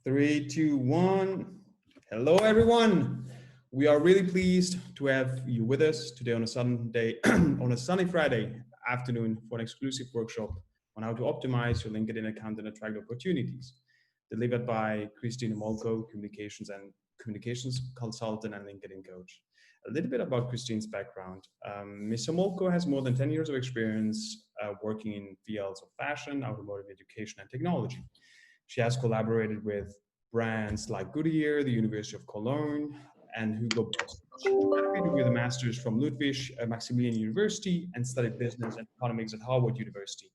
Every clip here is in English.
Three, two, one. Hello, everyone. We are really pleased to have you with us today on a Sunday, on a sunny Friday afternoon for an exclusive workshop on how to optimize your LinkedIn account and attract opportunities. Delivered by Christine Molko, communications consultant and LinkedIn coach. A little bit about Christine's background. Ms. Molko has more than 10 years of experience working in fields of fashion, automotive education, and technology. She has collaborated with brands like Goodyear, the University of Cologne, and Hugo Boss. She graduated with a master's from Ludwig Maximilian University and studied business and economics at Harvard University.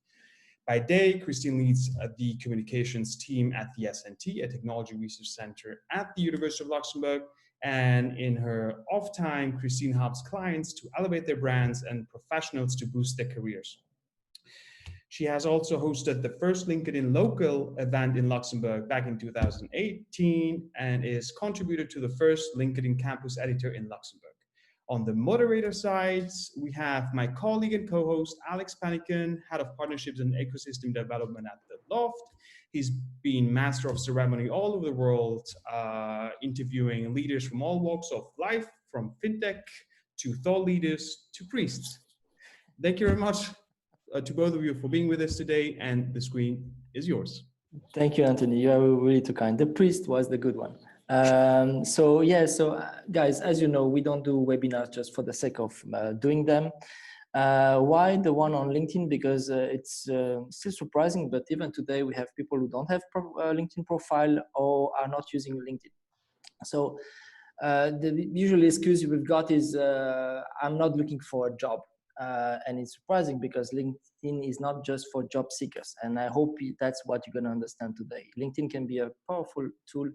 By day, Christine leads the communications team at the SNT, a technology research center at the University of Luxembourg. And in her off time, Christine helps clients to elevate their brands and professionals to boost their careers. She has also hosted the first LinkedIn local event in Luxembourg back in 2018 and is contributor to the first LinkedIn campus editor in Luxembourg. On the moderator side, we have my colleague and co-host Alex Panikin, head of partnerships and ecosystem development at The Loft. He's been master of ceremony all over the world, interviewing leaders from all walks of life, from fintech to thought leaders to priests. Thank you very much to both of you for being with us today, and the screen is yours. Thank you, Anthony. You are really too kind. The priest was the good one. Guys, as you know, we don't do webinars just for the sake of doing them. Why the one on LinkedIn? Because it's still surprising, but even today we have people who don't have LinkedIn profile or are not using LinkedIn. So the usual excuse we've got is I'm not looking for a job. And it's surprising because LinkedIn is not just for job seekers. And I hope that's what you're going to understand today. LinkedIn can be a powerful tool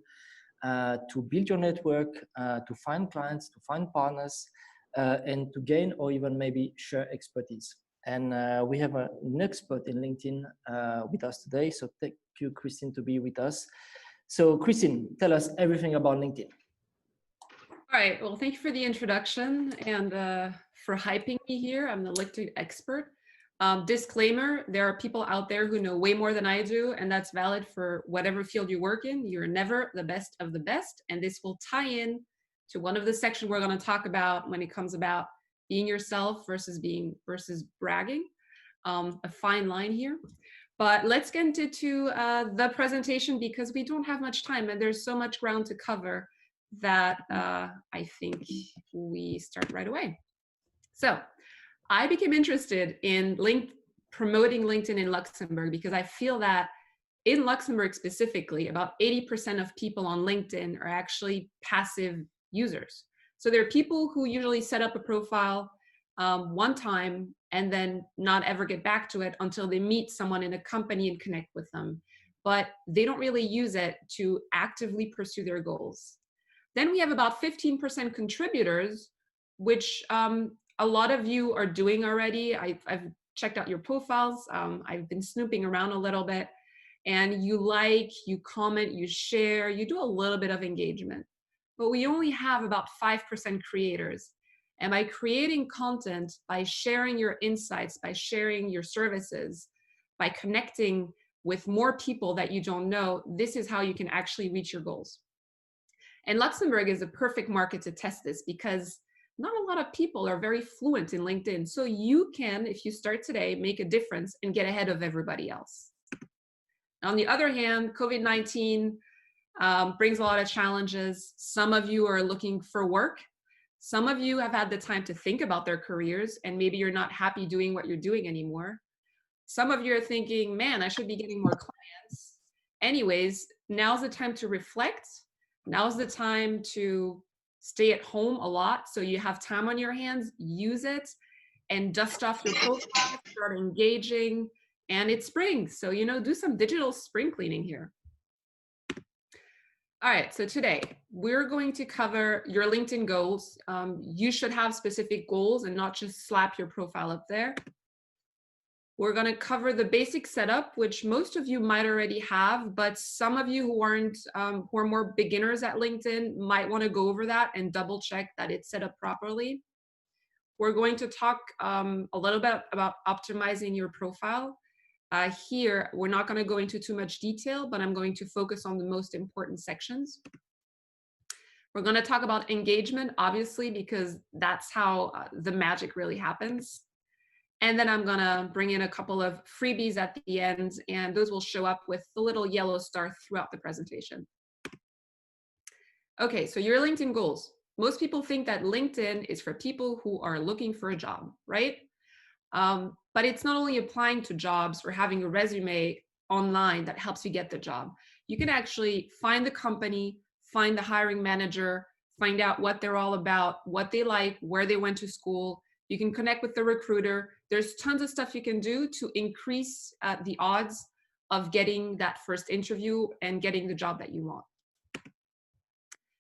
to build your network, to find clients, to find partners, and to gain or even maybe share expertise. And we have an expert in LinkedIn with us today. So thank you, Christine, to be with us. So Christine, tell us everything about LinkedIn. All right. Well, thank you for the introduction and for hyping me here. I'm the LinkedIn expert. Disclaimer, there are people out there who know way more than I do, and that's valid for whatever field you work in. You're never the best of the best. And this will tie in to one of the sections we're going to talk about when it comes about being yourself versus bragging. A fine line here. But let's get into the presentation because we don't have much time and there's so much ground to cover that I think we start right away. So I became interested in promoting LinkedIn in Luxembourg because I feel that in Luxembourg specifically, about 80% of people on LinkedIn are actually passive users. So there are people who usually set up a profile one time and then not ever get back to it until they meet someone in a company and connect with them. But they don't really use it to actively pursue their goals. Then we have about 15% contributors, which a lot of you are doing already. I've checked out your profiles. I've been snooping around a little bit, and you like, you comment, you share, you do a little bit of engagement. But we only have about 5% creators. And by creating content, by sharing your insights, by sharing your services, by connecting with more people that you don't know, this is how you can actually reach your goals. And Luxembourg is a perfect market to test this because not a lot of people are very fluent in LinkedIn. So you can, if you start today, make a difference and get ahead of everybody else. On the other hand, COVID-19 brings a lot of challenges. Some of you are looking for work. Some of you have had the time to think about their careers and maybe you're not happy doing what you're doing anymore. Some of you are thinking, man, I should be getting more clients. Anyways, now's the time to reflect. Now's the time to stay at home a lot. So you have time on your hands, use it and dust off your profile, start engaging. And it's spring. So, do some digital spring cleaning here. All right, so today we're going to cover your LinkedIn goals. You should have specific goals and not just slap your profile up there. We're going to cover the basic setup, which most of you might already have, but some of you who are more beginners at LinkedIn might want to go over that and double check that it's set up properly. We're going to talk a little bit about optimizing your profile. Here, we're not going to go into too much detail, but I'm going to focus on the most important sections. We're going to talk about engagement, obviously, because that's how the magic really happens. And then I'm going to bring in a couple of freebies at the end, and those will show up with the little yellow star throughout the presentation. Okay, so your LinkedIn goals. Most people think that LinkedIn is for people who are looking for a job, right? But it's not only applying to jobs or having a resume online that helps you get the job. You can actually find the company, find the hiring manager, find out what they're all about, what they like, where they went to school. You can connect with the recruiter. There's tons of stuff you can do to increase the odds of getting that first interview and getting the job that you want.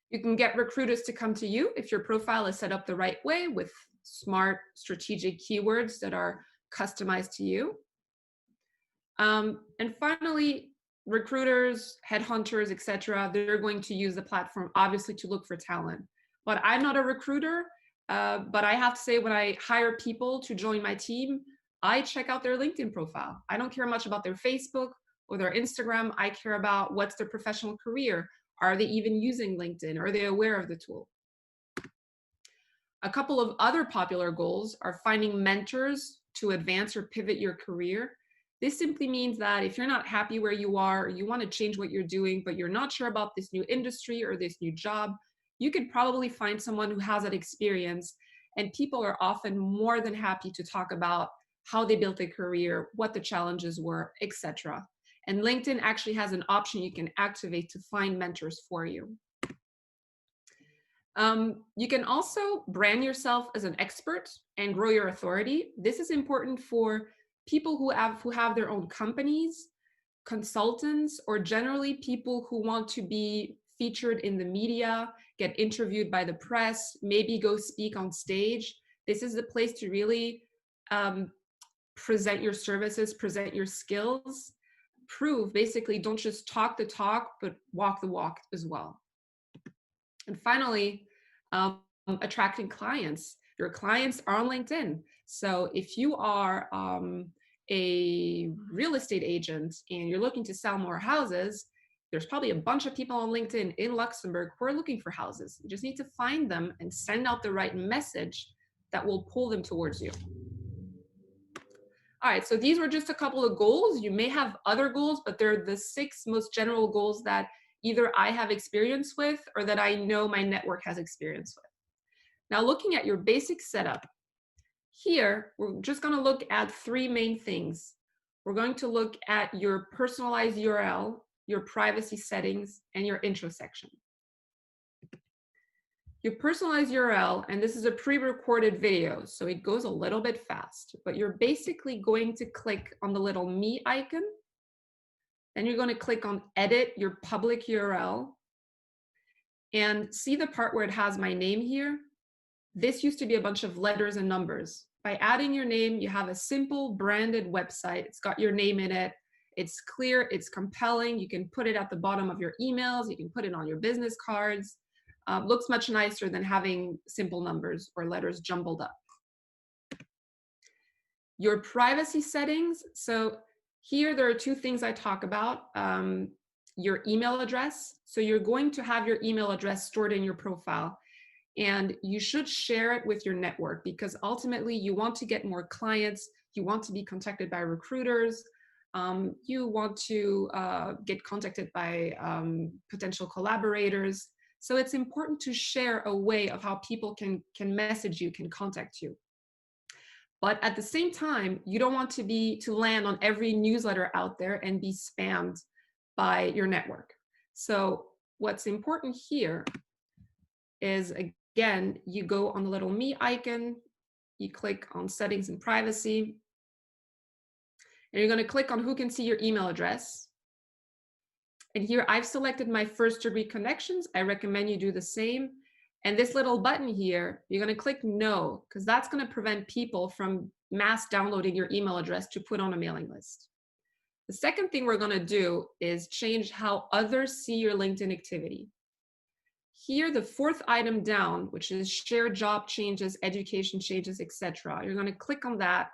You can get recruiters to come to you if your profile is set up the right way with smart strategic keywords that are customized to you. And finally, recruiters, headhunters, etc., they're going to use the platform obviously to look for talent. But I'm not a recruiter, but I have to say when I hire people to join my team, I check out their LinkedIn profile. I don't care much about their Facebook or their Instagram. I care about what's their professional career. Are they even using LinkedIn? Are they aware of the tool? A couple of other popular goals are finding mentors to advance or pivot your career. This simply means that if you're not happy where you are, or you want to change what you're doing, but you're not sure about this new industry or this new job, you could probably find someone who has that experience. And people are often more than happy to talk about how they built a career, what the challenges were, etc. And LinkedIn actually has an option you can activate to find mentors for you. You can also brand yourself as an expert and grow your authority. This is important for people who have their own companies, consultants, or generally people who want to be featured in the media, get interviewed by the press, maybe go speak on stage. This is the place to really present your services, present your skills, prove, basically, don't just talk the talk, but walk the walk as well. And finally, attracting clients. Your clients are on LinkedIn. So if you are a real estate agent and you're looking to sell more houses, there's probably a bunch of people on LinkedIn in Luxembourg who are looking for houses. You just need to find them and send out the right message that will pull them towards you. All right, so these were just a couple of goals. You may have other goals, but they're the 6 most general goals that either I have experience with or that I know my network has experience with. Now, looking at your basic setup, here, we're just going to look at 3 main things. We're going to look at your personalized URL, your privacy settings, and your intro section. Your personalized URL, and this is a pre-recorded video, so it goes a little bit fast, but you're basically going to click on the little me icon. Then you're going to click on edit your public URL and see the part where it has my name here. This used to be a bunch of letters and numbers. By adding your name, you have a simple branded website. It's got your name in it. It's clear, it's compelling. You can put it at the bottom of your emails. You can put it on your business cards. Looks much nicer than having simple numbers or letters jumbled up. Your privacy settings. So here there are 2 things I talk about. Your email address. So you're going to have your email address stored in your profile. And you should share it with your network because ultimately you want to get more clients. You want to be contacted by recruiters. You want to get contacted by potential collaborators. So it's important to share a way of how people can message you, can contact you. But at the same time, you don't want to land on every newsletter out there and be spammed by your network. So what's important here is, again, you go on the little me icon, you click on settings and privacy, and you're going to click on who can see your email address. And here I've selected my first degree connections. I recommend you do the same. And this little button here, you're going to click no, because that's going to prevent people from mass downloading your email address to put on a mailing list. The second thing we're going to do is change how others see your LinkedIn activity. Here, the 4th item down, which is share job changes, education changes, etc. You're going to click on that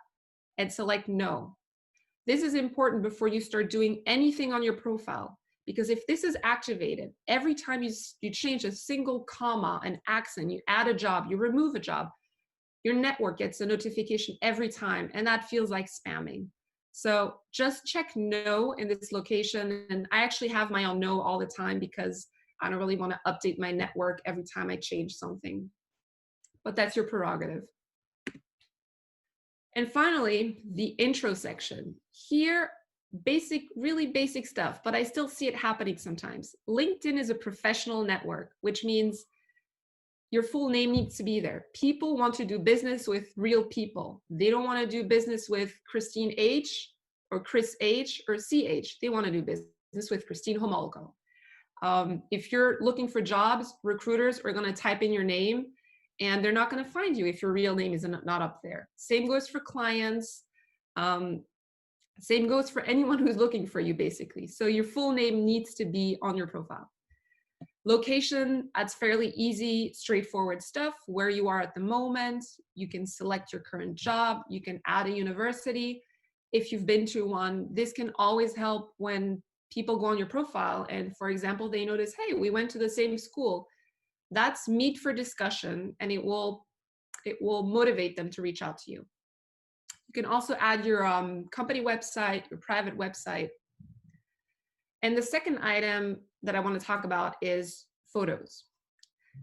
and select no. This is important before you start doing anything on your profile, because if this is activated, every time you change a single comma, an accent, you add a job, you remove a job, your network gets a notification every time, and that feels like spamming. So just check no in this location. And I actually have my own no all the time because I don't really want to update my network every time I change something. But that's your prerogative. And finally, the intro section. Here, really basic stuff, but I still see it happening sometimes. LinkedIn is a professional network, which means your full name needs to be there. People want to do business with real people. They don't want to do business with Christine H or Chris H or CH. They want to do business with Christine Homolko. If you're looking for jobs, recruiters are going to type in your name and they're not going to find you if your real name is not up there. Same goes for clients. Same goes for anyone who's looking for you, basically. So your full name needs to be on your profile. Location, that's fairly easy, straightforward stuff. Where you are at the moment, you can select your current job, you can add a university if you've been to one. This can always help when people go on your profile and, for example, they notice, hey, we went to the same school. That's meat for discussion, and it will motivate them to reach out to you. You can also add your company website, your private website. And the second item that I want to talk about is photos.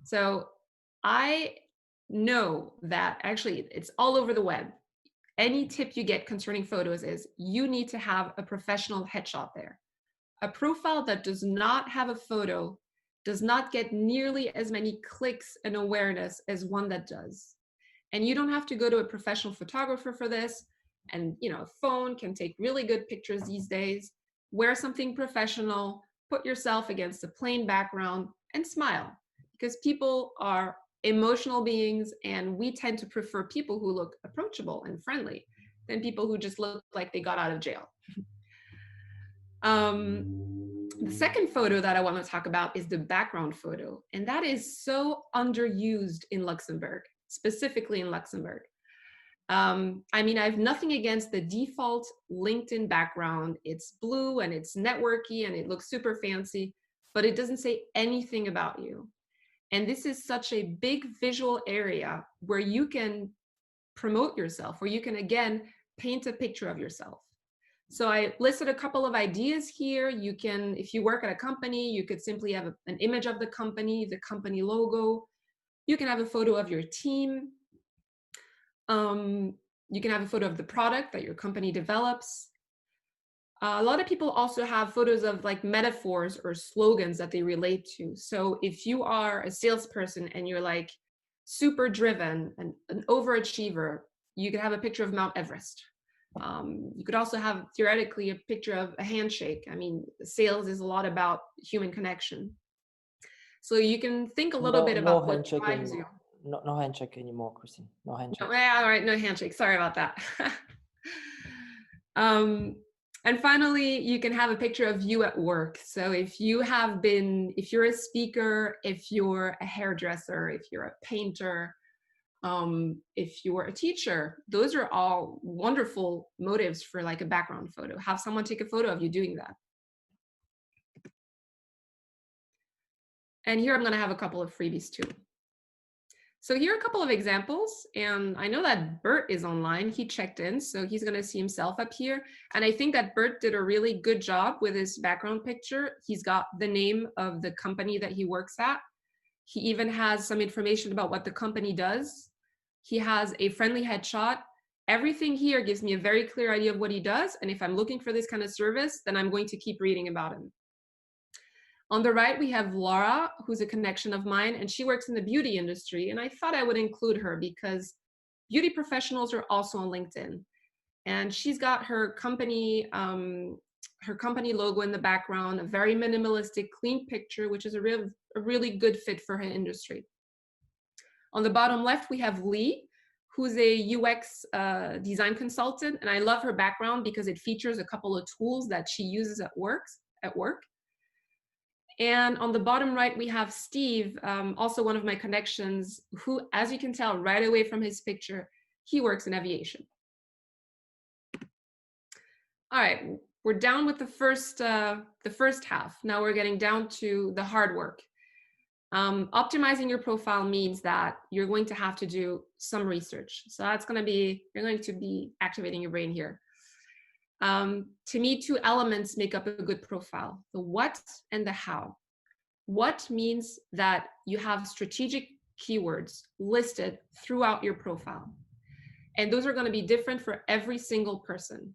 So I know that actually it's all over the web. Any tip you get concerning photos is you need to have a professional headshot there. A profile that does not have a photo does not get nearly as many clicks and awareness as one that does. And you don't have to go to a professional photographer for this. And a phone can take really good pictures these days. Wear something professional, put yourself against a plain background, and smile, because people are emotional beings and we tend to prefer people who look approachable and friendly than people who just look like they got out of jail. The second photo that I want to talk about is the background photo, and that is so underused in Luxembourg, specifically in Luxembourg. I mean, I have nothing against the default LinkedIn background. It's blue and it's networky and it looks super fancy, but it doesn't say anything about you. And this is such a big visual area where you can promote yourself, where you can, again, paint a picture of yourself. So I listed a couple of ideas here. You can, if you work at a company, you could simply have an image of the company logo. You can have a photo of your team. You can have a photo of the product that your company develops. A lot of people also have photos of like metaphors or slogans that they relate to. So if you are a salesperson and you're like super driven and an overachiever, you could have a picture of Mount Everest. You could also have theoretically a picture of a handshake. I mean, sales is a lot about human connection. So you can think a little bit about what drives you. No handshake anymore, Christine. No handshake. All right, no handshake. Sorry about that. And finally, you can have a picture of you at work. So if you're a speaker, if you're a hairdresser, if you're a painter, if you're a teacher, those are all wonderful motives for like a background photo. Have someone take a photo of you doing that. And here I'm going to have a couple of freebies too. So here are a couple of examples, and I know that Bert is online. He checked in, so he's going to see himself up here. And I think that Bert did a really good job with his background picture. He's got the name of the company that he works at. He even has some information about what the company does. He has a friendly headshot. Everything here gives me a very clear idea of what he does. And if I'm looking for this kind of service, then I'm going to keep reading about him. On the right, we have Laura, who's a connection of mine, and she works in the beauty industry. And I thought I would include her because beauty professionals are also on LinkedIn. And she's got her company logo in the background, a very minimalistic, clean picture, which is a really good fit for her industry. On the bottom left, we have Lee, who's a UX design consultant. And I love her background because it features a couple of tools that she uses at work. And on the bottom right, we have Steve, also one of my connections, who, as you can tell right away from his picture, he works in aviation. All right, we're down with the first half. Now we're getting down to the hard work. Optimizing your profile means that you're going to have to do some research. So that's going to be, you're going to be activating your brain here. To me, two elements make up a good profile: the what and the how. What means that you have strategic keywords listed throughout your profile. And those are going to be different for every single person.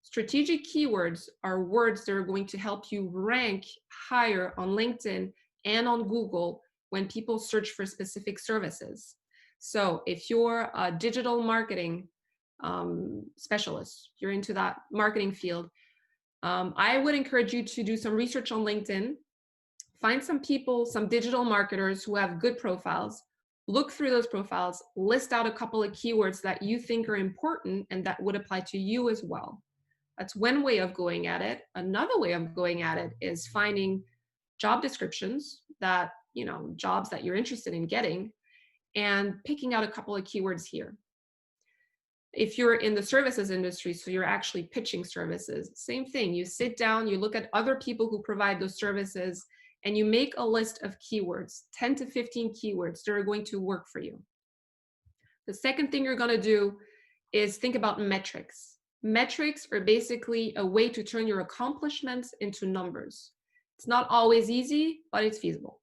Strategic keywords are words that are going to help you rank higher on LinkedIn and on Google when people search for specific services. So if you're a digital marketing specialist, you're into that marketing field, I would encourage you to do some research on LinkedIn, find some people, some digital marketers who have good profiles, look through those profiles, list out a couple of keywords that you think are important and that would apply to you as well. That's one way of going at it. Another way of going at it is finding job descriptions that, you know, jobs that you're interested in getting, and picking out a couple of keywords here. If you're in the services industry, so you're actually pitching services, same thing. You sit down, you look at other people who provide those services, and you make a list of keywords, 10 to 15 keywords that are going to work for you. The second thing you're going to do is think about metrics. Metrics are basically a way to turn your accomplishments into numbers. It's not always easy, but it's feasible.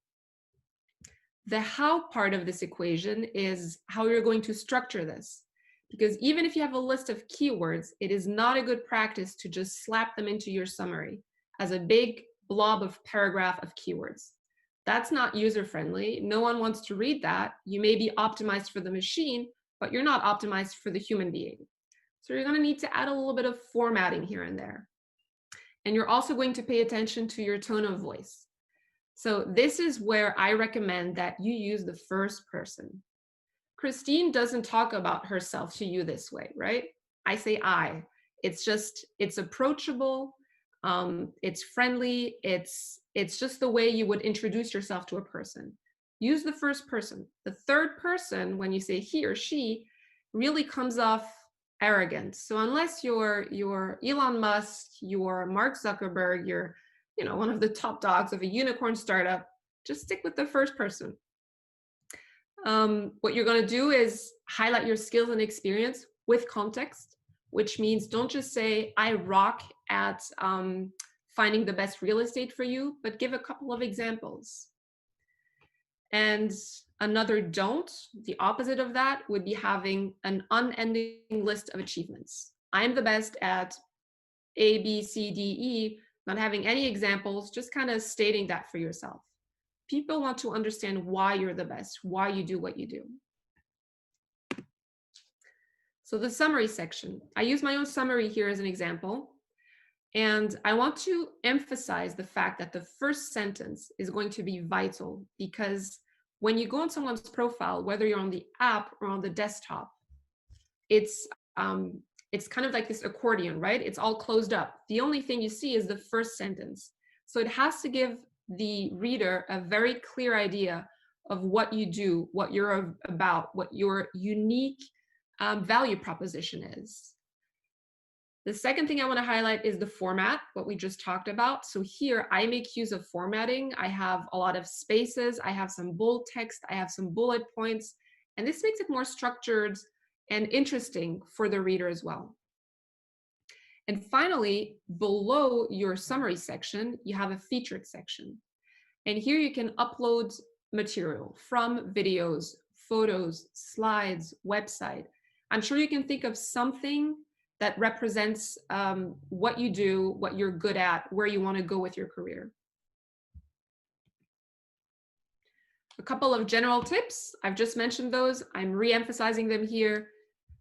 The how part of this equation is how you're going to structure this. Because even if you have a list of keywords, it is not a good practice to just slap them into your summary as a big blob of paragraph of keywords. That's not user-friendly. No one wants to read that. You may be optimized for the machine, but you're not optimized for the human being. So you're going to need to add a little bit of formatting here and there. And you're also going to pay attention to your tone of voice. So this is where I recommend that you use the first person. Christine doesn't talk about herself to you this way, right? I say I. It's just, it's approachable, it's friendly, it's just the way you would introduce yourself to a person. Use the first person. The third person, when you say he or she, really comes off arrogant. So unless you're Elon Musk, you're Mark Zuckerberg, you're, you know, one of the top dogs of a unicorn startup, just stick with the first person. What you're going to do is highlight your skills and experience with context, which means don't just say, I rock at finding the best real estate for you, but give a couple of examples. And another don't, the opposite of that would be having an unending list of achievements. I'm the best at A, B, C, D, E, not having any examples, just kind of stating that for yourself. People want to understand why you're the best, why you do what you do. So the summary section, I use my own summary here as an example. And I want to emphasize the fact that the first sentence is going to be vital, because when you go on someone's profile, whether you're on the app or on the desktop, it's kind of like this accordion, right? It's all closed up. The only thing you see is the first sentence. So it has to give the reader a very clear idea of what you do, what you're about, what your unique value proposition is. The second thing I want to highlight is the format, what we just talked about. So here I make use of formatting. I have a lot of spaces. I have some bold text. I have some bullet points. And this makes it more structured and interesting for the reader as well. And finally, below your summary section, you have a featured section. And here you can upload material from videos, photos, slides, website. I'm sure you can think of something that represents what you do, what you're good at, where you want to go with your career. A couple of general tips. I've just mentioned those. I'm re-emphasizing them here.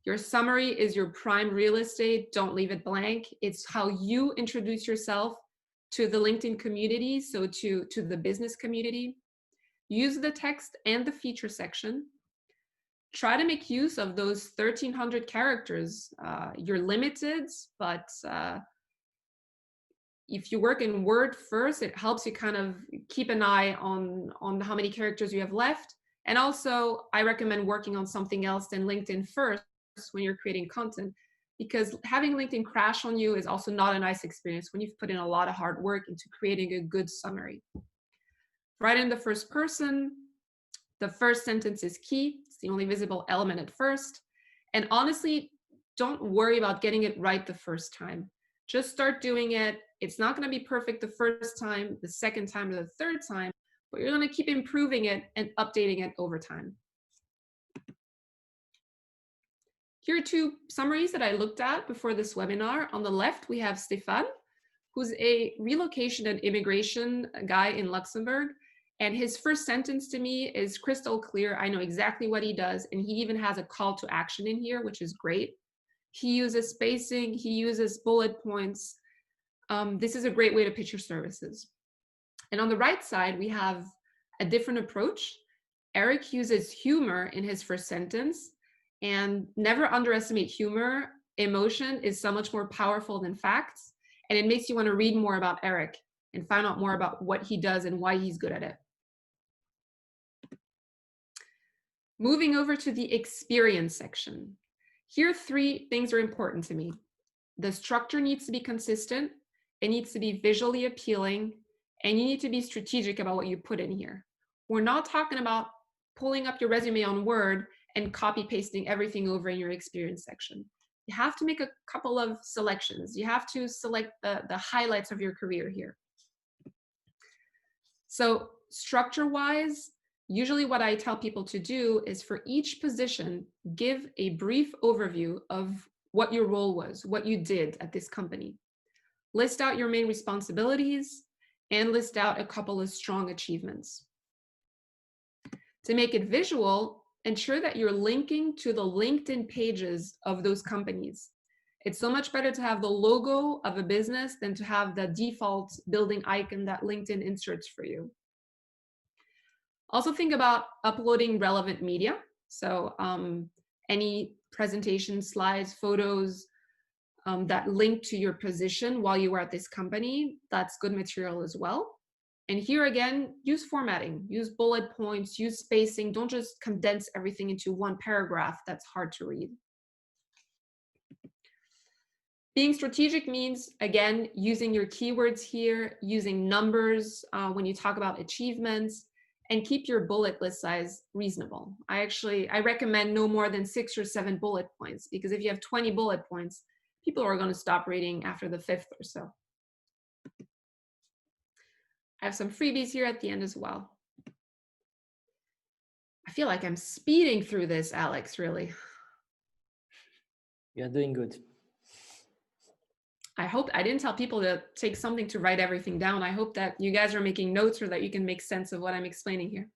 Your summary is your prime real estate. Don't leave it blank. It's how you introduce yourself to the LinkedIn community, so to the business community. Use the text and the feature section. Try to make use of those 1,300 characters. You're limited, but if you work in Word first, it helps you kind of keep an eye on how many characters you have left. And also, I recommend working on something else than LinkedIn first when you're creating content, because having LinkedIn crash on you is also not a nice experience when you've put in a lot of hard work into creating a good summary. Write in the first person. The first sentence is key. It's the only visible element at first. And honestly, don't worry about getting it right the first time. Just start doing it. It's not going to be perfect the first time, the second time, or the third time, but you're going to keep improving it and updating it over time. Here are two summaries that I looked at before this webinar. On the left, we have Stéphane, who's a relocation and immigration guy in Luxembourg. And his first sentence to me is crystal clear. I know exactly what he does. And he even has a call to action in here, which is great. He uses spacing, he uses bullet points. This is a great way to pitch your services. And on the right side, we have a different approach. Eric uses humor in his first sentence, and never underestimate humor. Emotion is so much more powerful than facts, and it makes you want to read more about Eric and find out more about what he does and why he's good at it. Moving over to the experience section. Here, 3 things are important to me. The structure needs to be consistent, it needs to be visually appealing, and you need to be strategic about what you put in here. We're not talking about pulling up your resume on Word and copy pasting everything over in your experience section. You have to make a couple of selections. You have to select the highlights of your career here. So structure-wise, usually what I tell people to do is for each position, give a brief overview of what your role was, what you did at this company. List out your main responsibilities and list out a couple of strong achievements. To make it visual, ensure that you're linking to the LinkedIn pages of those companies. It's so much better to have the logo of a business than to have the default building icon that LinkedIn inserts for you. Also think about uploading relevant media. So any presentation slides, photos that link to your position while you were at this company, that's good material as well. And here again, use formatting, use bullet points, use spacing. Don't just condense everything into one paragraph that's hard to read. Being strategic means, again, using your keywords here, using numbers when you talk about achievements, and keep your bullet list size reasonable. I recommend no more than 6 or 7 bullet points, because if you have 20 bullet points, people are going to stop reading after the 5th or so. I have some freebies here at the end as well. I feel like I'm speeding through this, Alex, really. You're doing good. I hope I didn't tell people to take something to write everything down. I hope that you guys are making notes or that you can make sense of what I'm explaining here.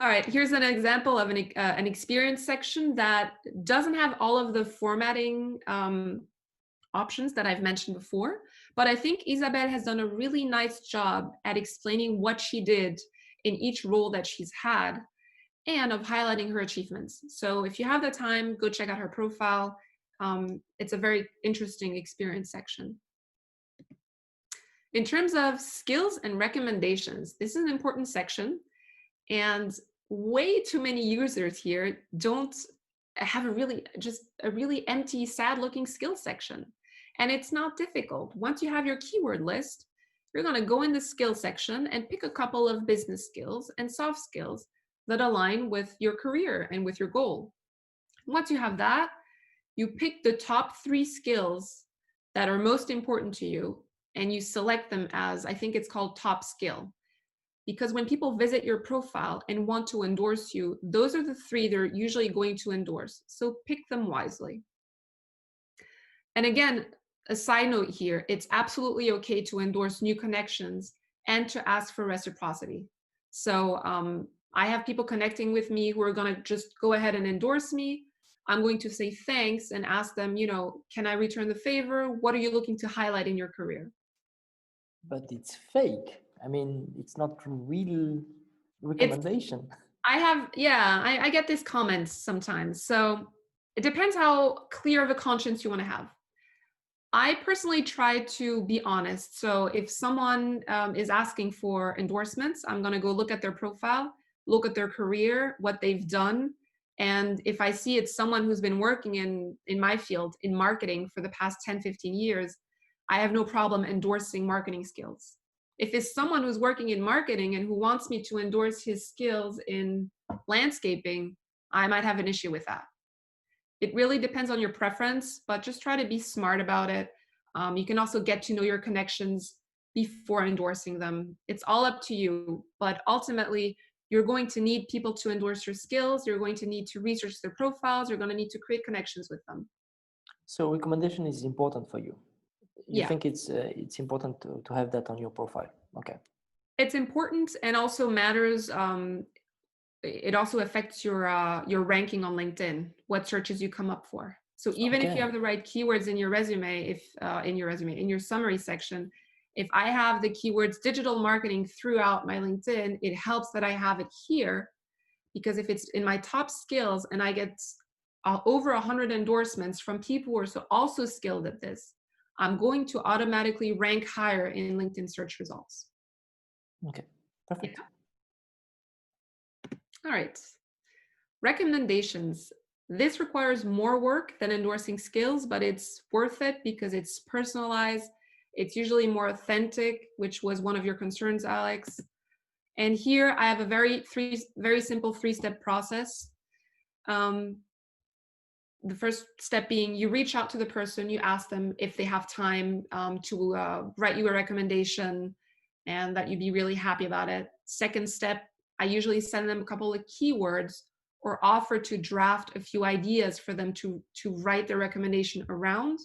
All right, here's an example of an experience section that doesn't have all of the formatting options that I've mentioned before, but I think Isabelle has done a really nice job at explaining what she did in each role that she's had and of highlighting her achievements. So if you have the time, go check out her profile. It's a very interesting experience section. In terms of skills and recommendations, this is an important section, and way too many users here don't have a really empty, sad-looking skills section. And it's not difficult. Once you have your keyword list, you're going to go in the skills section and pick a couple of business skills and soft skills that align with your career and with your goal. Once you have that, you pick the top 3 skills that are most important to you, and you select them as, I think it's called top skill. Because when people visit your profile and want to endorse you, those are the 3 they're usually going to endorse. So pick them wisely. And again, a side note here, it's absolutely okay to endorse new connections and to ask for reciprocity. So I have people connecting with me who are going to just go ahead and endorse me. I'm going to say thanks and ask them, can I return the favor? What are you looking to highlight in your career? But it's fake. I mean, it's not real recommendation. I get these comments sometimes. So it depends how clear of a conscience you want to have. I personally try to be honest. So if someone is asking for endorsements, I'm going to go look at their profile, look at their career, what they've done, And if I see it's someone who's been working in my field, in marketing for the past 10, 15 years, I have no problem endorsing marketing skills. If it's someone who's working in marketing and who wants me to endorse his skills in landscaping, I might have an issue with that. It really depends on your preference, but just try to be smart about it. You can also get to know your connections before endorsing them. It's all up to you, but ultimately, you're going to need people to endorse your skills. You're going to need to research their profiles. You're going to need to create connections with them. So recommendation is important for you. You Yeah. think it's important to have that on your profile. Okay. It's important and also matters. It also affects your ranking on LinkedIn, what searches you come up for. So even if you have the right keywords in your resume, in your summary section, if I have the keywords digital marketing throughout my LinkedIn, it helps that I have it here, because if it's in my top skills and I get over 100 endorsements from people who are also skilled at this, I'm going to automatically rank higher in LinkedIn search results. Okay, perfect. Yeah. All right. Recommendations. This requires more work than endorsing skills, but it's worth it because it's personalized. It's usually more authentic, which was one of your concerns, Alex. And here I have a very simple three-step process. The first step being you reach out to the person, you ask them if they have time to write you a recommendation and that you'd be really happy about it. Second step, I usually send them a couple of keywords or offer to draft a few ideas for them to write their recommendation around.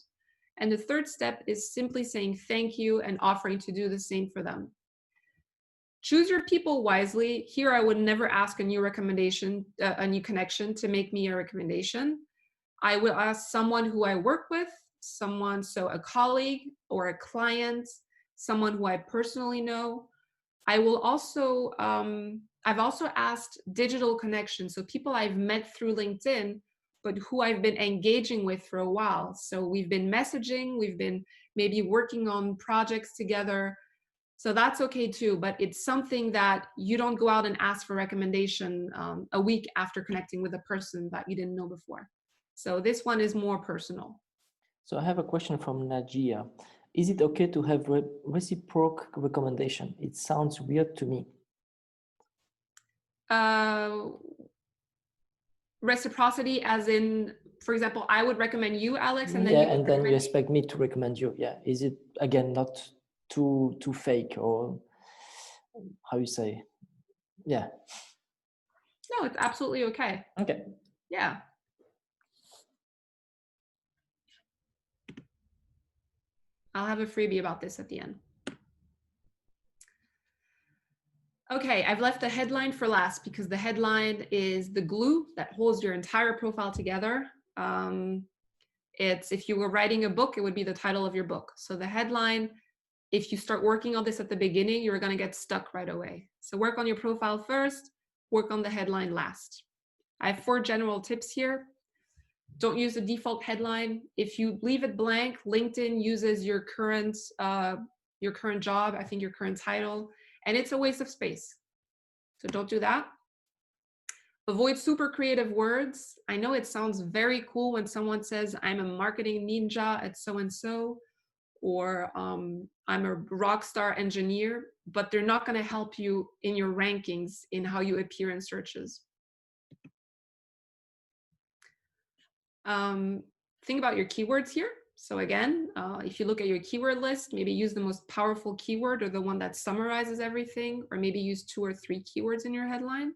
And the third step is simply saying thank you and offering to do the same for them. Choose your people wisely. Here, I would never ask a new recommendation, a new connection to make me a recommendation. I will ask someone who I work with, so a colleague or a client, someone who I personally know. I will also, I've also asked digital connections, so people I've met through LinkedIn, but who I've been engaging with for a while. So we've been messaging, we've been maybe working on projects together. So that's okay too, but it's something that you don't go out and ask for recommendation a week after connecting with a person that you didn't know before. So this one is more personal. So I have a question from Najia. Is it okay to have reciprocal recommendation? It sounds weird to me. Reciprocity as in, for example, I would recommend you, Alex, and then you expect me to recommend you. Yeah. Is it, again, not too fake, or how you say? Yeah. No, it's absolutely okay. Okay. Yeah. I'll have a freebie about this at the end. Okay, I've left the headline for last because the headline is the glue that holds your entire profile together. If you were writing a book, it would be the title of your book. So the headline, if you start working on this at the beginning, you're going to get stuck right away. So work on your profile first, work on the headline last. I have 4 general tips here. Don't use the default headline. If you leave it blank, LinkedIn uses your current job, I think your current title, and it's a waste of space. So don't do that. Avoid super creative words. I know it sounds very cool when someone says, I'm a marketing ninja at so-and-so, or I'm a rock star engineer, but they're not going to help you in your rankings in how you appear in searches. Think about your keywords here. So again, if you look at your keyword list, maybe use the most powerful keyword or the one that summarizes everything, or maybe use 2 or 3 keywords in your headline.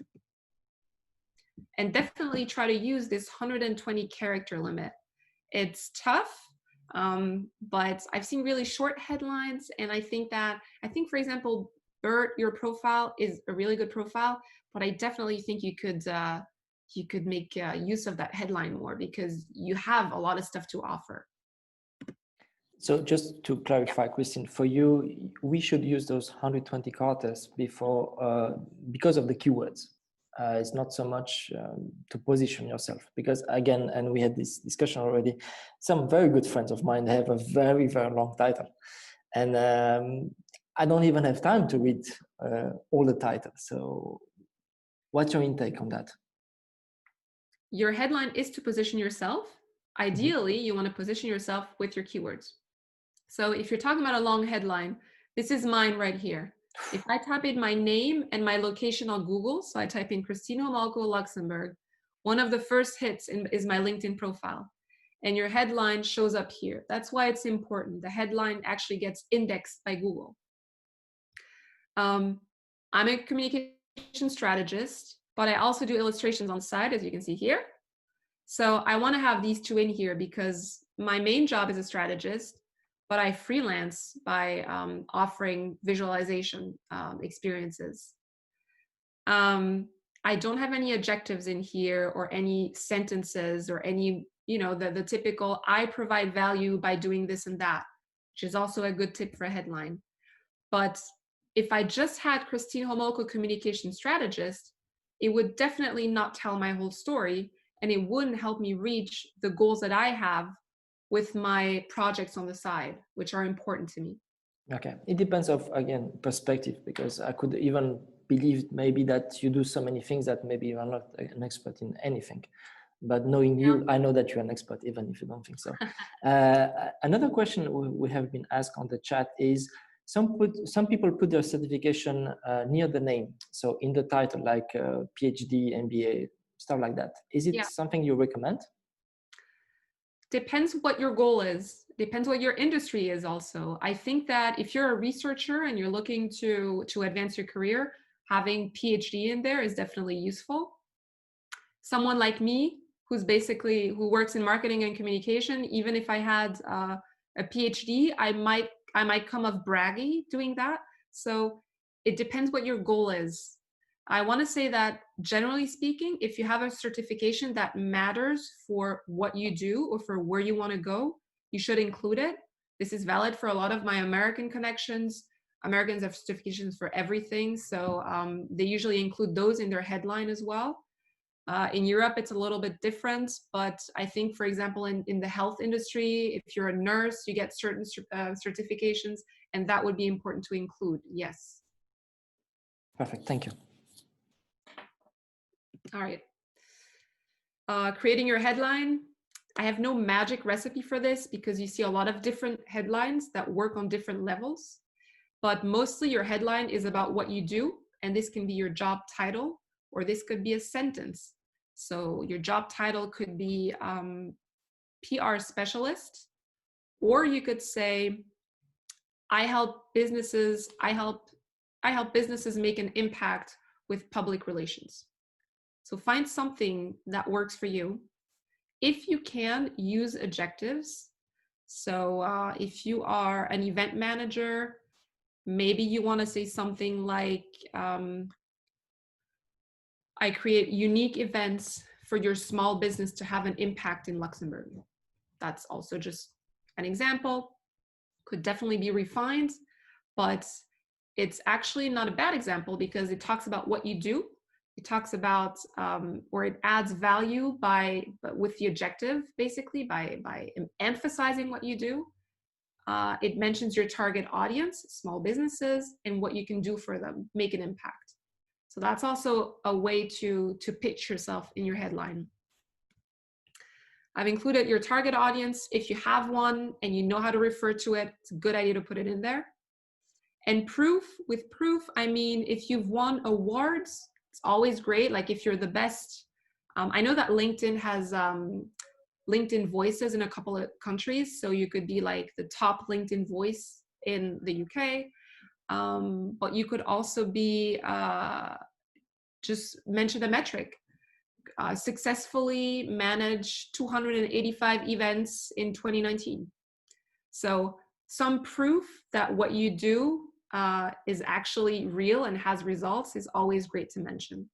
And definitely try to use this 120 character limit. It's tough, but I've seen really short headlines. And I think, for example, Bert, your profile is a really good profile, but I definitely think you could make use of that headline more because you have a lot of stuff to offer. So just to clarify, Christine, for you, we should use those 120 characters before because of the keywords. It's not so much to position yourself, because again, and we had this discussion already, some very good friends of mine have a very, very long title. And I don't even have time to read all the titles. So what's your intake on that? your headline is to position yourself. Ideally, you want to position yourself with your keywords. So if you're talking about a long headline, this is mine right here. If I type in my name and my location on Google, so I type in Christine Homolko, Luxembourg, one of the first hits is my LinkedIn profile. And your headline shows up here. That's why it's important. The headline actually gets indexed by Google. I'm a communication strategist, but I also do illustrations on the side, as you can see here. So I want to have these two in here because my main job is a strategist, but I freelance by offering visualization experiences. I don't have any adjectives in here or any sentences or any, the typical, I provide value by doing this and that, which is also a good tip for a headline. But if I just had Christine Homolko, communication strategist, it would definitely not tell my whole story, and it wouldn't help me reach the goals that I have with my projects on the side, which are important to me. Okay, it depends of, again, perspective, because I could even believe maybe that you do so many things that maybe you are not an expert in anything. But knowing you, I know that you're an expert, even if you don't think so. Another question we have been asked on the chat is, some people put their certification near the name, so in the title, like PhD, MBA, stuff like that. Is it something you recommend? Depends what your goal is. Depends what your industry is also. I think that if you're a researcher and you're looking to advance your career, having PhD in there is definitely useful. Someone like me, who works in marketing and communication, even if I had a PhD, I might come off braggy doing that. So it depends what your goal is. I want to say that generally speaking, if you have a certification that matters for what you do or for where you want to go, you should include it. This is valid for a lot of my American connections. Americans have certifications for everything. So they usually include those in their headline as well. In Europe, it's a little bit different, but I think, for example, in the health industry, if you're a nurse, you get certain certifications, and that would be important to include, yes. Perfect, thank you. All right. Creating your headline. I have no magic recipe for this because you see a lot of different headlines that work on different levels, but mostly your headline is about what you do, and this can be your job title, or this could be a sentence. So your job title could be PR specialist, or you could say, I help businesses make an impact with public relations. So find something that works for you. If you can, use adjectives. So if you are an event manager, maybe you want to say something like, I create unique events for your small business to have an impact in Luxembourg. That's also just an example. Could definitely be refined, but it's actually not a bad example because it talks about what you do. It talks about, or it adds value with the objective, basically by emphasizing what you do. It mentions your target audience, small businesses, and what you can do for them, make an impact. So that's also a way to pitch yourself in your headline. I've included your target audience. If you have one and you know how to refer to it, it's a good idea to put it in there. And proof, with proof, I mean, if you've won awards, it's always great. Like if you're the best, I know that LinkedIn has LinkedIn voices in a couple of countries. So you could be like the top LinkedIn voice in the UK. But you could also be, just mention a metric. Successfully managed 285 events in 2019. So some proof that what you do is actually real and has results is always great to mention.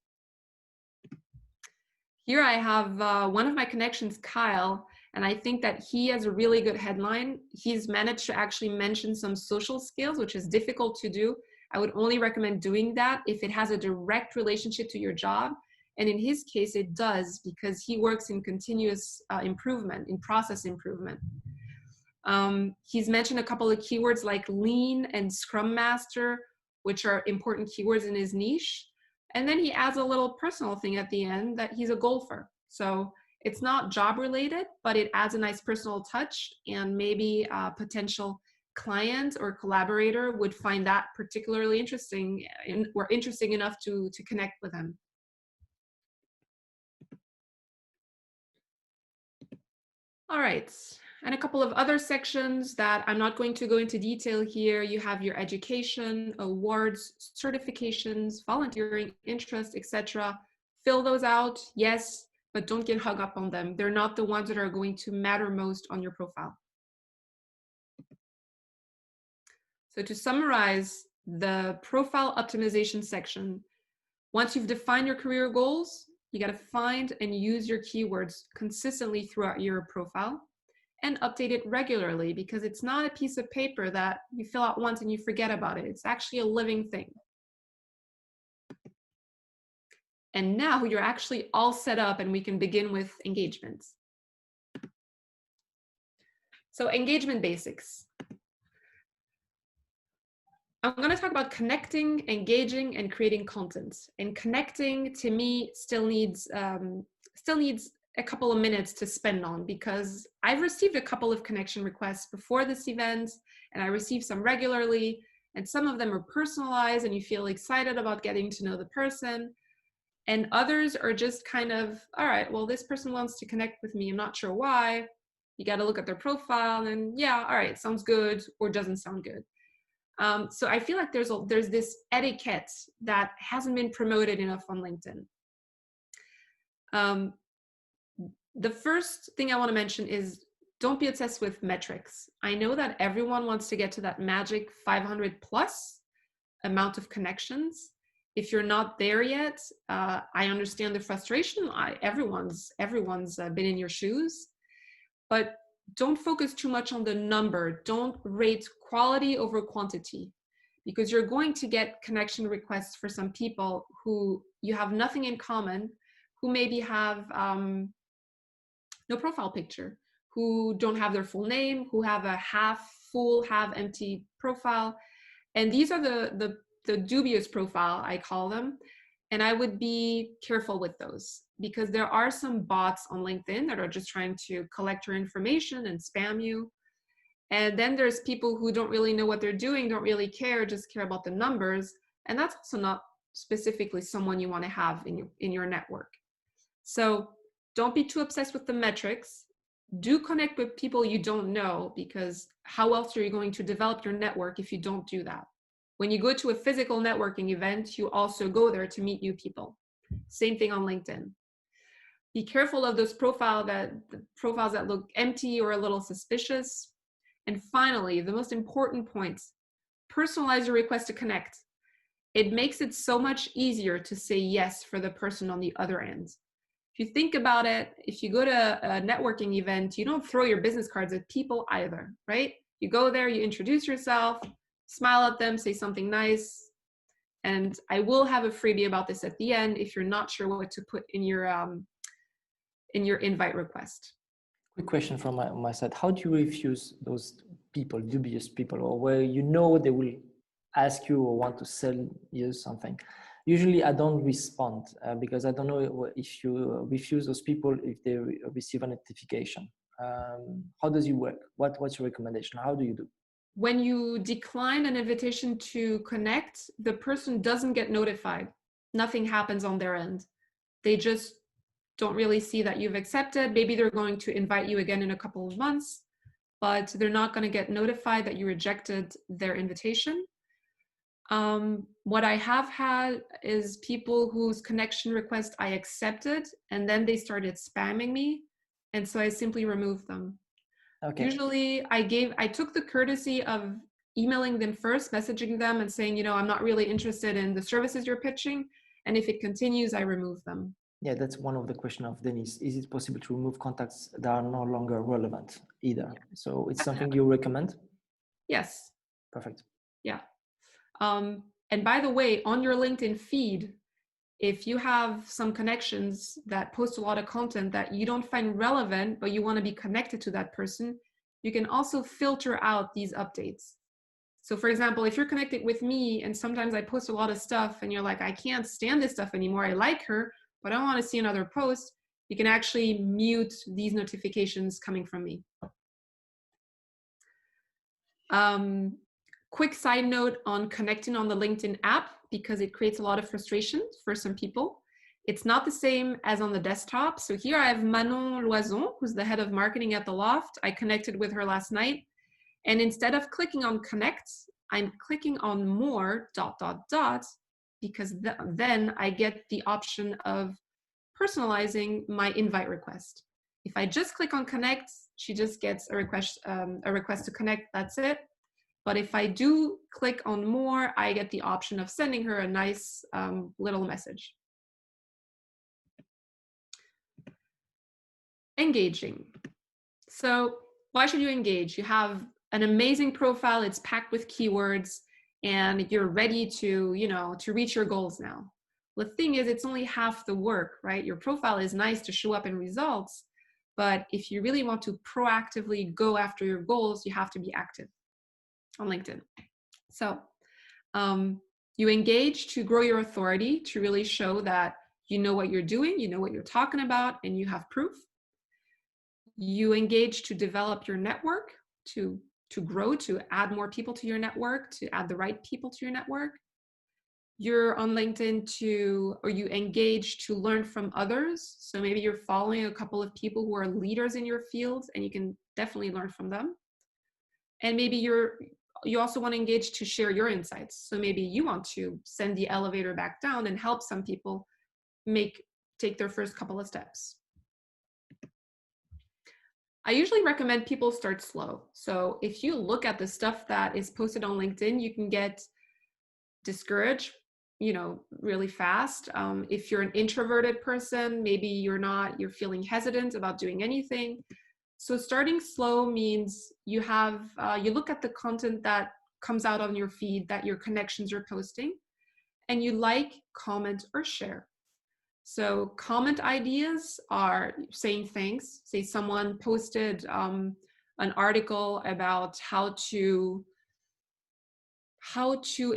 Here I have one of my connections, Kyle, and I think that he has a really good headline. He's managed to actually mention some social skills, which is difficult to do. I would only recommend doing that if it has a direct relationship to your job. And in his case, it does, because he works in continuous improvement, in process improvement. He's mentioned a couple of keywords like lean and scrum master, which are important keywords in his niche. And then he adds a little personal thing at the end that he's a golfer. So it's not job related, but it adds a nice personal touch, and maybe a potential client or collaborator would find that particularly interesting or interesting enough to connect with them. All right, and a couple of other sections that I'm not going to go into detail here. You have your education, awards, certifications, volunteering, interest, etc. Fill those out, yes, but don't get hung up on them. They're not the ones that are going to matter most on your profile. So to summarize the profile optimization section, once you've defined your career goals, you got to find and use your keywords consistently throughout your profile and update it regularly, because it's not a piece of paper that you fill out once and you forget about it. It's actually a living thing. And now you're actually all set up and we can begin with engagements. So engagement basics. I'm going to talk about connecting, engaging, and creating content. And connecting, to me, still needs a couple of minutes to spend on, because I've received a couple of connection requests before this event, and I receive some regularly, and some of them are personalized and you feel excited about getting to know the person. And others are just kind of, all right, well, this person wants to connect with me. I'm not sure why. You got to look at their profile and yeah, all right, sounds good or doesn't sound good. So I feel like there's this etiquette that hasn't been promoted enough on LinkedIn. The first thing I want to mention is don't be obsessed with metrics. I know that everyone wants to get to that magic 500 plus amount of connections. If you're not there yet, I understand the frustration. Everyone's been in your shoes, but don't focus too much on the number. Don't rate quality over quantity, because you're going to get connection requests for some people who you have nothing in common, who maybe have no profile picture, who don't have their full name, who have a half full, half empty profile. And these are the dubious profile, I call them. And I would be careful with those, because there are some bots on LinkedIn that are just trying to collect your information and spam you. And then there's people who don't really know what they're doing, don't really care, just care about the numbers. And that's also not specifically someone you want to have in your network. So don't be too obsessed with the metrics. Do connect with people you don't know, because how else are you going to develop your network if you don't do that? When you go to a physical networking event, you also go there to meet new people. Same thing on LinkedIn. Be careful of those profiles that look empty or a little suspicious. And finally, the most important points, personalize your request to connect. It makes it so much easier to say yes for the person on the other end. If you think about it, if you go to a networking event, you don't throw your business cards at people either, right? You go there, you introduce yourself, smile at them, say something nice. And I will have a freebie about this at the end if you're not sure what to put in your invite request. Quick question from my side. How do you refuse those people, dubious people, or where you know they will ask you or want to sell you something? Usually I don't respond because I don't know if you refuse those people if they receive a notification. How does it work? What's your recommendation? How do you do? When you decline an invitation to connect, the person doesn't get notified. Nothing happens on their end. They just don't really see that you've accepted. Maybe they're going to invite you again in a couple of months, but they're not going to get notified that you rejected their invitation. What I have had is people whose connection request I accepted, and then they started spamming me, and so I simply removed them. Okay. Usually I took the courtesy of emailing them first, messaging them and saying, I'm not really interested in the services you're pitching. And if it continues, I remove them. Yeah, that's one of the questions of Denise. Is it possible to remove contacts that are no longer relevant either? So it's something you recommend? Yes. Perfect. Yeah. And by the way, on your LinkedIn feed, if you have some connections that post a lot of content that you don't find relevant, but you want to be connected to that person, you can also filter out these updates. So for example, if you're connected with me and sometimes I post a lot of stuff and you're like, I can't stand this stuff anymore, I like her, but I want to see another post, you can actually mute these notifications coming from me. Quick side note on connecting on the LinkedIn app, because it creates a lot of frustration for some people. It's not the same as on the desktop. So here I have Manon Loison, who's the head of marketing at The Loft. I connected with her last night. And instead of clicking on connect, I'm clicking on more ... because then I get the option of personalizing my invite request. If I just click on connect, she just gets a request to connect, that's it. But if I do click on more, I get the option of sending her a nice little message. Engaging. So why should you engage? You have an amazing profile, it's packed with keywords, and you're ready to, to reach your goals now. The thing is, it's only half the work, right? Your profile is nice to show up in results, but if you really want to proactively go after your goals, you have to be active on LinkedIn. So you engage to grow your authority, to really show that you know what you're doing, you know what you're talking about, and you have proof. You engage to develop your network, to grow, to add more people to your network, to add the right people to your network. You're on LinkedIn or you engage to learn from others. So maybe you're following a couple of people who are leaders in your field, and you can definitely learn from them. And maybe you also want to engage to share your insights. So maybe you want to send the elevator back down and help some people take their first couple of steps. I usually recommend people start slow. So if you look at the stuff that is posted on LinkedIn, you can get discouraged, really fast. If you're an introverted person, maybe you're feeling hesitant about doing anything. So starting slow means you look at the content that comes out on your feed, that your connections are posting, and you like, comment, or share. So comment ideas are saying thanks. Say someone posted an article about how to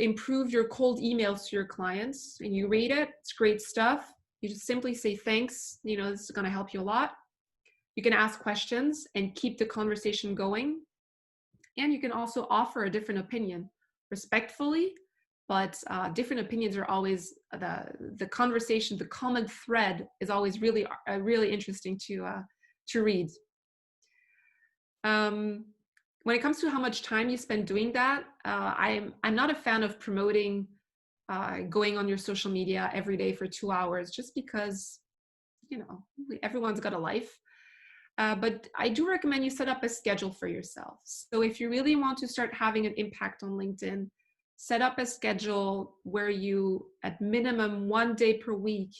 improve your cold emails to your clients, and you read it, it's great stuff. You just simply say thanks, this is going to help you a lot. You can ask questions and keep the conversation going. And you can also offer a different opinion respectfully, but different opinions are always the conversation, the common thread is always really interesting to read. When it comes to how much time you spend doing that, I'm not a fan of promoting going on your social media every day for 2 hours, just because, everyone's got a life. But I do recommend you set up a schedule for yourself. So if you really want to start having an impact on LinkedIn, set up a schedule where you, at minimum 1 day per week,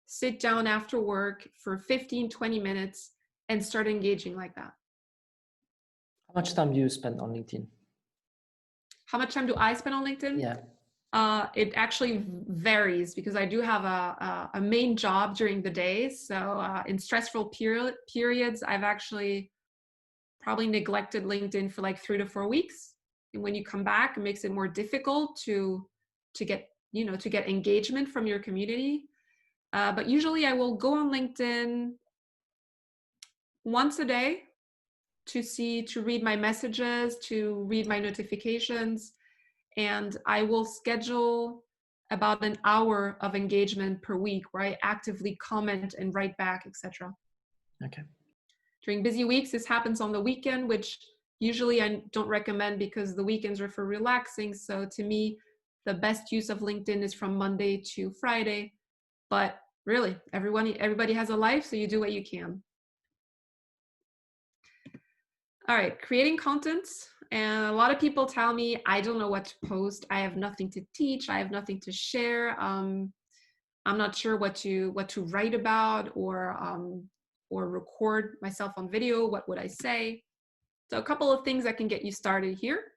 sit down after work for 15-20 minutes and start engaging like that. How much time do you spend on LinkedIn? How much time do I spend on LinkedIn? Yeah. It actually varies, because I do have a main job during the day. So in stressful periods, I've actually probably neglected LinkedIn for like 3 to 4 weeks. And when you come back, it makes it more difficult to get engagement from your community. But usually I will go on LinkedIn once a day to read my messages, to read my notifications. And I will schedule about an hour of engagement per week where I actively comment and write back, etc. Okay. During busy weeks, this happens on the weekend, which usually I don't recommend because the weekends are for relaxing. So to me, the best use of LinkedIn is from Monday to Friday. But really, everybody has a life, so you do what you can. All right, creating content. And a lot of people tell me, I don't know what to post. I have nothing to teach. I have nothing to share. I'm not sure what to write about or record myself on video. What would I say? So a couple of things that can get you started here.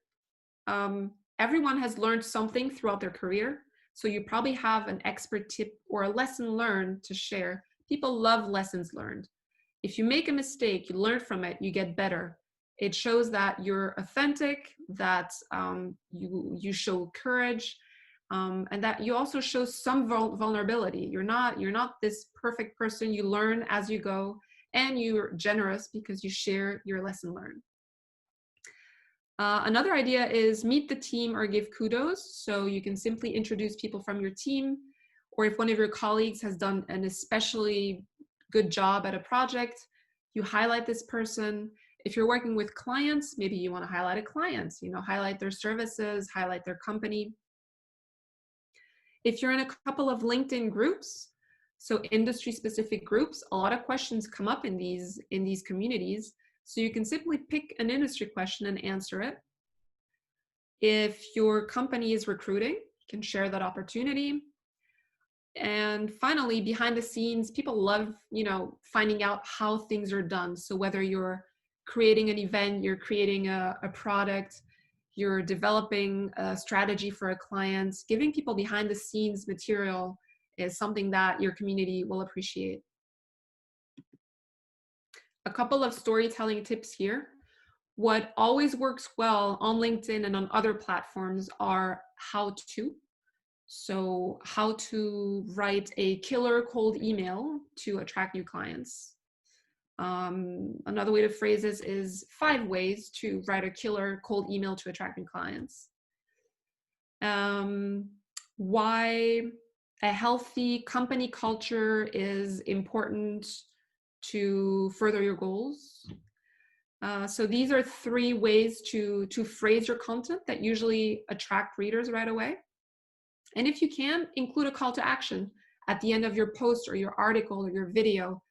Everyone has learned something throughout their career. So you probably have an expert tip or a lesson learned to share. People love lessons learned. If you make a mistake, you learn from it, you get better. It shows that you're authentic, that you show courage. and that you also show some vulnerability. You're not this perfect person. You learn as you go, and you're generous because you share your lesson learned. Another idea is meet the team or give kudos. So you can simply introduce people from your team, or if one of your colleagues has done an especially good job at a project, you highlight this person. If you're working with clients, maybe you want to highlight a client, highlight their services, highlight their company. If you're in a couple of LinkedIn groups, so industry specific groups, a lot of questions come up in these communities. So you can simply pick an industry question and answer it. If your company is recruiting, you can share that opportunity. And finally, behind the scenes, people love, finding out how things are done. So whether you're creating an event, you're creating a product, you're developing a strategy for a client, giving people behind the scenes material is something that your community will appreciate. A couple of storytelling tips here. What always works well on LinkedIn and on other platforms are how to. So how to write a killer cold email to attract new clients. Another way to phrase this is 5 ways to write a killer cold email to attract new clients. Why a healthy company culture is important to further your goals. So these are 3 ways to phrase your content that usually attract readers right away. And if you can, include a call to action at the end of your post or your article or your video.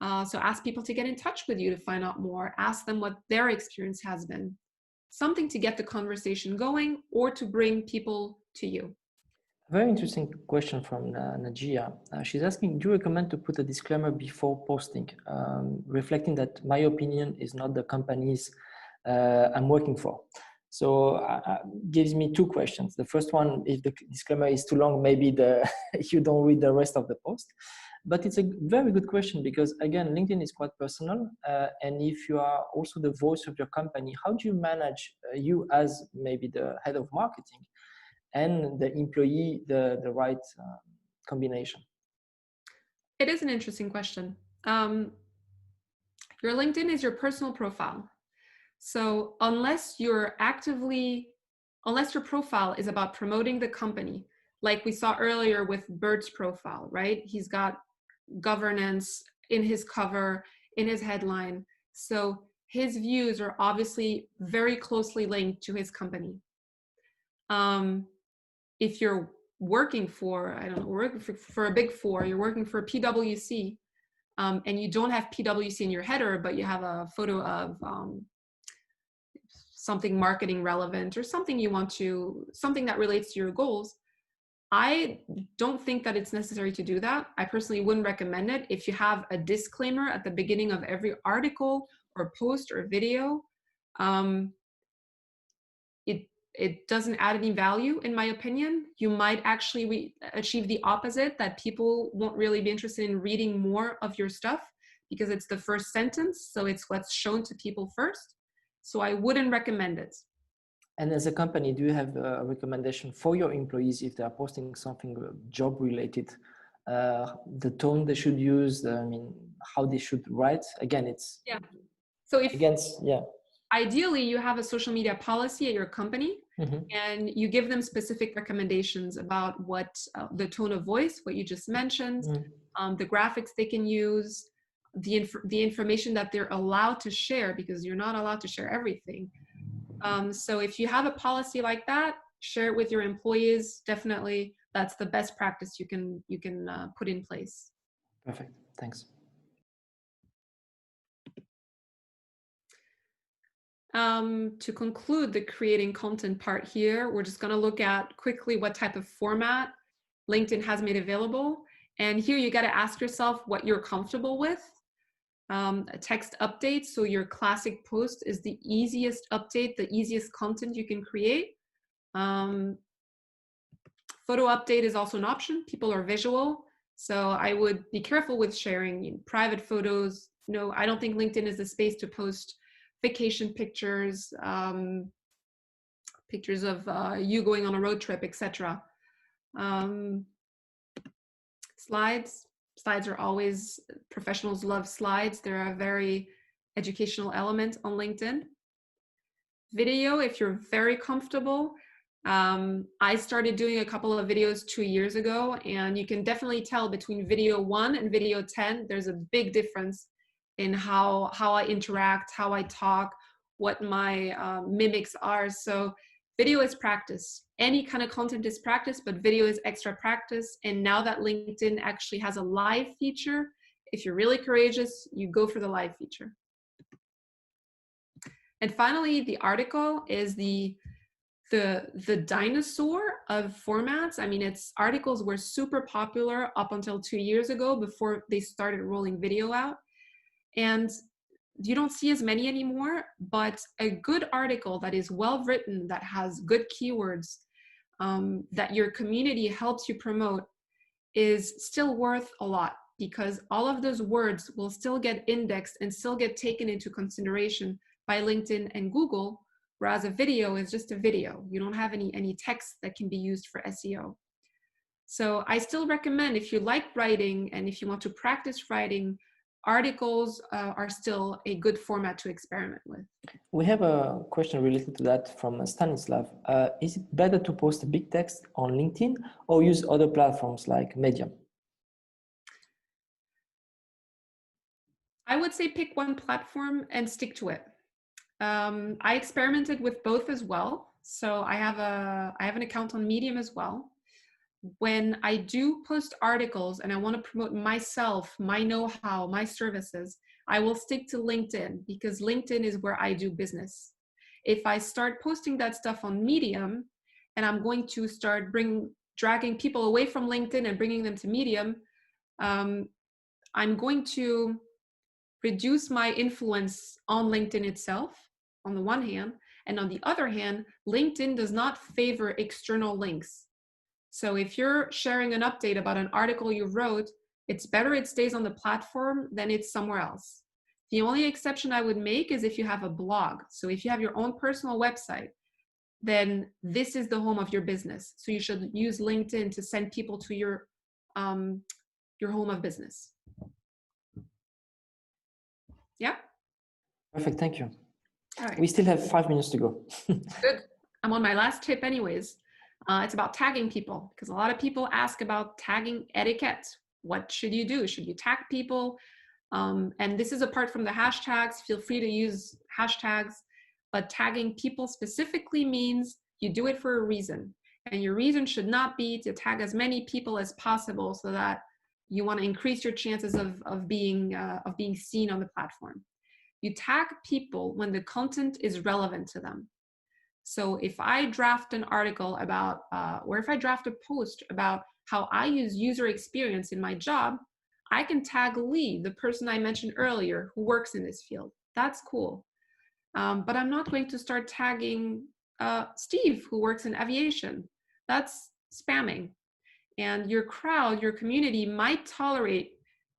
So ask people to get in touch with you to find out more. Ask them what their experience has been. Something to get the conversation going or to bring people to you. Very interesting question from Najia. She's asking, do you recommend to put a disclaimer before posting, reflecting that my opinion is not the company's I'm working for? So gives me 2 questions. The first one, if the disclaimer is too long, maybe you don't read the rest of the post. But it's a very good question because, again, LinkedIn is quite personal. And if you are also the voice of your company, how do you manage, you as maybe the head of marketing and the employee, the right combination? It is an interesting question. Your LinkedIn is your personal profile. So unless your profile is about promoting the company, like we saw earlier with Bert's profile, right? He's got governance in his cover, in his headline. So his views are obviously very closely linked to his company. If you're working for, working for a big 4, you're working for PwC, and you don't have PwC in your header, but you have a photo of something marketing relevant or something something that relates to your goals, I don't think that it's necessary to do that. I personally wouldn't recommend it. If you have a disclaimer at the beginning of every article or post or video, it doesn't add any value, in my opinion. You might actually achieve the opposite, that people won't really be interested in reading more of your stuff because it's the first sentence. So it's what's shown to people first. So I wouldn't recommend it. And as a company, do you have a recommendation for your employees if they are posting something job related? The tone they should use, how they should write? Again, it's So ideally you have a social media policy at your company, and you give them specific recommendations about what the tone of voice, what you just mentioned, the graphics they can use, the information that they're allowed to share, because you're not allowed to share everything. So if you have a policy like that, share it with your employees. Definitely, that's the best practice you can put in place. Perfect. Thanks. To conclude the creating content part here, we're just going to look at quickly what type of format LinkedIn has made available. And here you got to ask yourself what you're comfortable with. A text update, so your classic post is the easiest update, the easiest content you can create. Photo update is also an option. People are visual, so I would be careful with sharing private photos. No, I don't think LinkedIn is the space to post vacation pictures, pictures of you going on a road trip, etc. Um, slides. Slides are always, professionals love slides. They're a very educational element on LinkedIn. Video, if you're very comfortable. I started doing a couple of videos 2 years ago, and you can definitely tell between video 1 and video 10, there's a big difference in how I interact, how I talk, what my mimics are. So video is practice. Any kind of content is practice, but video is extra practice. And now that LinkedIn actually has a live feature, if you're really courageous, you go for the live feature. And finally, the article is the dinosaur of formats. I mean, articles were super popular up until 2 years ago before they started rolling video out. And you don't see as many anymore, but a good article that is well written, that has good keywords, that your community helps you promote, is still worth a lot, because all of those words will still get indexed and still get taken into consideration by LinkedIn and Google, whereas a video is just a video. You don't have any text that can be used for SEO. So I still recommend, if you like writing and if you want to practice writing, articles are still a good format to experiment with. We have a question related to that from Stanislav. Is it better to post a big text on LinkedIn or use other platforms like Medium? I would say pick one platform and stick to it. I experimented with both as well. So I have an account on Medium as well. When I do post articles and I want to promote myself, my know-how, my services, I will stick to LinkedIn, because LinkedIn is where I do business. If I start posting that stuff on Medium and I'm going to start dragging people away from LinkedIn and bringing them to Medium, I'm going to reduce my influence on LinkedIn itself, on the one hand, and on the other hand, LinkedIn does not favor external links. So if you're sharing an update about an article you wrote, it's better it stays on the platform than it's somewhere else. The only exception I would make is if you have a blog. So if you have your own personal website, then this is the home of your business. So you should use LinkedIn to send people to your home of business. Yeah. Perfect, thank you. All right. We still have 5 minutes to go. Good. I'm on my last tip anyways. It's about tagging people, because a lot of people ask about tagging etiquette. What should you do? Should you tag people? And this is apart from the hashtags. Feel free to use hashtags, but tagging people specifically means you do it for a reason. And your reason should not be to tag as many people as possible so that you want to increase your chances of being seen on the platform. You tag people when the content is relevant to them. So if I draft an article about, or if I draft a post about how I use user experience in my job, I can tag Lee, the person I mentioned earlier, who works in this field. That's cool. But I'm not going to start tagging Steve, who works in aviation. That's spamming. And your crowd, your community might tolerate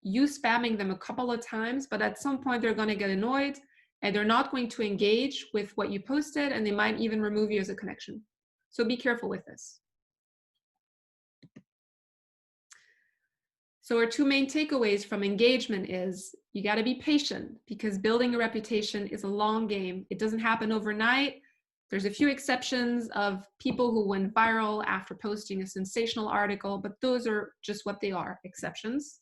you spamming them a couple of times, but at some point they're going to get annoyed and they're not going to engage with what you posted, and they might even remove you as a connection. So be careful with this. So our two main takeaways from engagement is you got to be patient, because building a reputation is a long game. It doesn't happen overnight. There's a few exceptions of people who went viral after posting a sensational article, but those are just what they are, exceptions.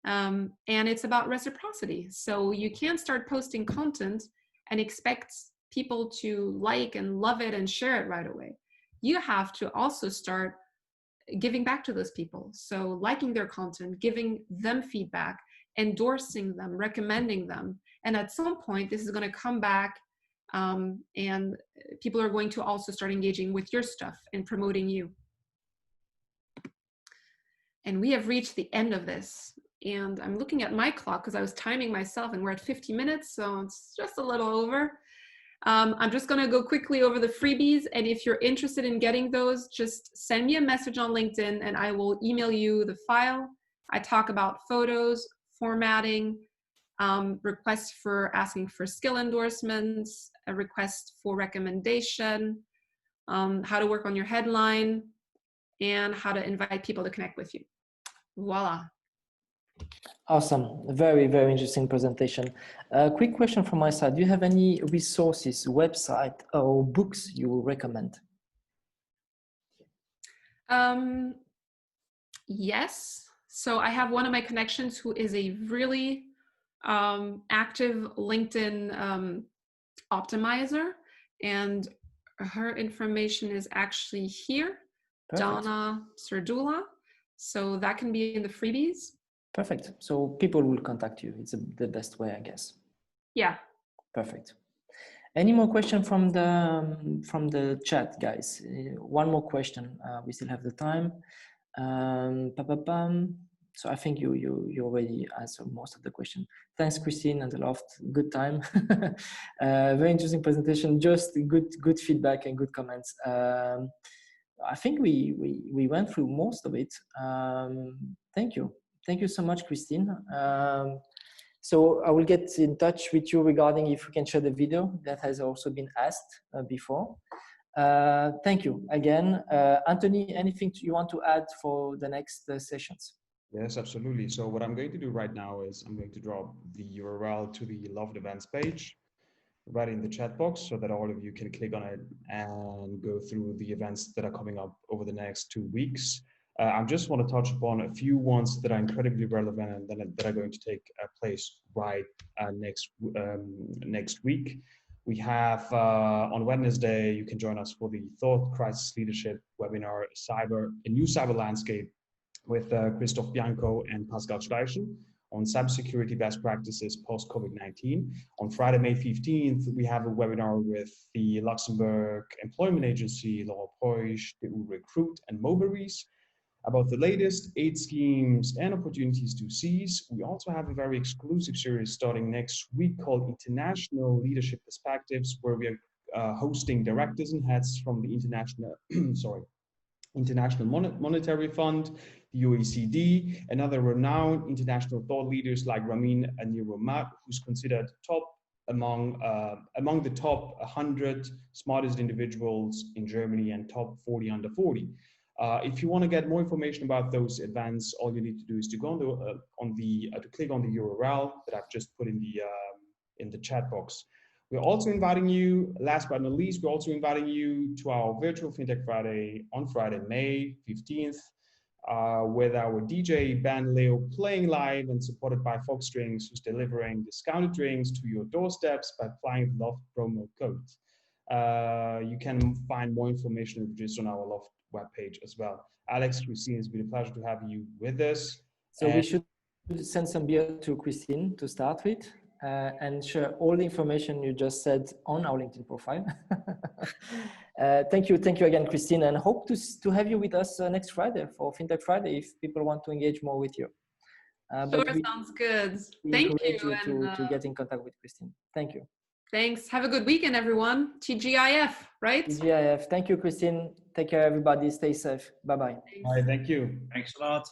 And it's about reciprocity. So you can't start posting content and expect people to like and love it and share it right away. You have to also start giving back to those people. So liking their content, giving them feedback, endorsing them, recommending them. And at some point, this is going to come back, and people are going to also start engaging with your stuff and promoting you. And we have reached the end of this. And I'm looking at my clock because I was timing myself, and we're at 50 minutes, so it's just a little over. I'm just going to go quickly over the freebies, and if you're interested in getting those, just send me a message on LinkedIn and I will email you the file. I talk about photos, formatting, requests for asking for skill endorsements, a request for recommendation, how to work on your headline, and how to invite people to connect with you. Voila. Awesome. Very, very interesting presentation. Quick question from my side. Do you have any resources, website, or books you will recommend? Yes. So I have one of my connections who is a really active LinkedIn optimizer, and her information is actually here. Perfect. Donna Serdula. So that can be in the freebies. Perfect. So people will contact you. It's the best way, I guess. Yeah. Perfect. Any more question from the chat, guys? One more question. We still have the time. So I think you already answered most of the question. Thanks, Christine and the Loft. Good time. Very interesting presentation. Just good feedback and good comments. I think we went through most of it. Thank you. Thank you so much, Christine. So I will get in touch with you regarding if we can share the video that has also been asked before. Thank you again. Anthony, anything you want to add for the next sessions? Yes, absolutely. So what I'm going to do right now is I'm going to drop the URL to the Loved Events page right in the chat box so that all of you can click on it and go through the events that are coming up over the next 2 weeks. I just want to touch upon a few ones that are incredibly relevant and that are going to take place right next week. We have on Wednesday, you can join us for the Thought Crisis Leadership webinar, A New Cyber Landscape, with Christoph Bianco and Pascal Schleichen on cybersecurity best practices post-COVID-19. On Friday, May 15th, we have a webinar with the Luxembourg employment agency, Laura Preusch, DU Recruit, and Mulberries about the latest aid schemes and opportunities to seize. We also have a very exclusive series starting next week called International Leadership Perspectives, where we are hosting directors and heads from the International Monetary Fund, the OECD, and other renowned international thought leaders like Ramin Aniromat, who's considered among the top 100 smartest individuals in Germany and top 40 under 40. If you want to get more information about those events, all you need to do is to go to click on the URL that I've just put in the chat box. We're also inviting you, last but not least, we're also inviting you to our virtual FinTech Friday on Friday, May 15th, with our DJ band Leo playing live and supported by Fox Drinks, who's delivering discounted drinks to your doorsteps by applying the Loft promo code. You can find more information just on our Loft webpage as well. Alex, Christine, it's been a pleasure to have you with us. So we should send some beer to Christine to start with. And share all the information you just said on our LinkedIn profile. Thank you again, Christine, and hope to have you with us next Friday for FinTech Friday if people want to engage more with you. Sure, sounds good. Thank you. To get in contact with Christine. Thank you. Thanks. Have a good weekend, everyone. TGIF, right? TGIF. Thank you, Christine. Take care, everybody. Stay safe. Bye-bye. All right, thank you. Thanks a lot.